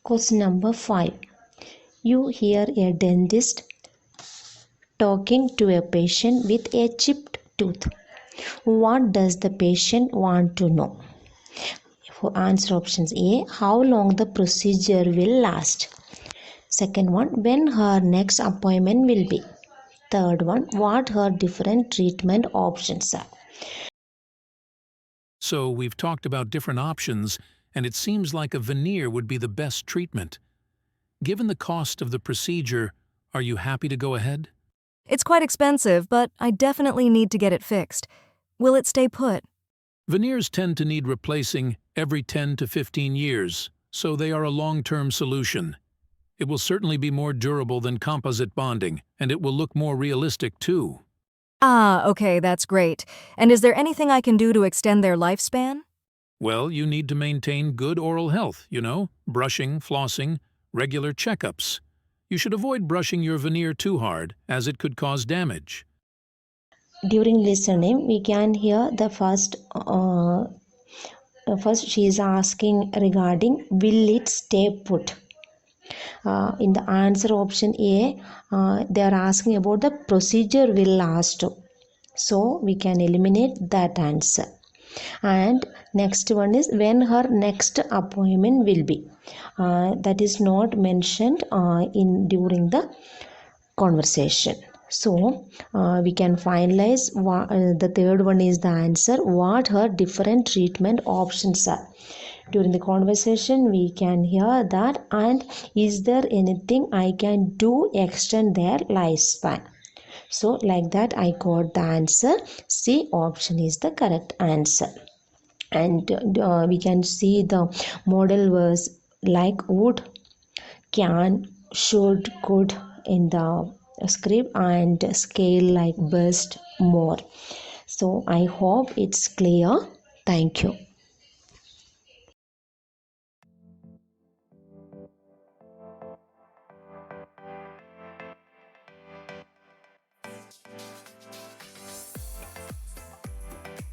Question number 5. You hear a dentist talking to a patient with a chipped tooth. What does the patient want to know? For answer options: A. How long the procedure will last. Second one, when her next appointment will be. Third one, what her different treatment options are. So we've talked about different options, and it seems like a veneer would be the best treatment. Given the cost of the procedure, are you happy to go ahead? It's quite expensive, but I definitely need to get it fixed. Will it stay put? Veneers tend to need replacing every 10 to 15 years, so they are a long-term solution. It will certainly be more durable than composite bonding, and it will look more realistic too. Ah, okay, that's great. And is there anything I can do to extend their lifespan? Well, you need to maintain good oral health, brushing, flossing, regular checkups. You should avoid brushing your veneer too hard, as it could cause damage. During listening, we can hear the first she is asking regarding will it stay put. In the answer option A, they are asking about the procedure will last. So we can eliminate that answer. And next one is when her next appointment will be. That is not mentioned during the conversation. So we can finalize the third one is the answer, what her different treatment options are. During the conversation we can hear that, and is there anything I can do extend their lifespan. So like that I got the answer. C option is the correct answer. And we can see the model was like would, can, should, could in the script, and scale like best, more. So I hope it's clear. Thank you.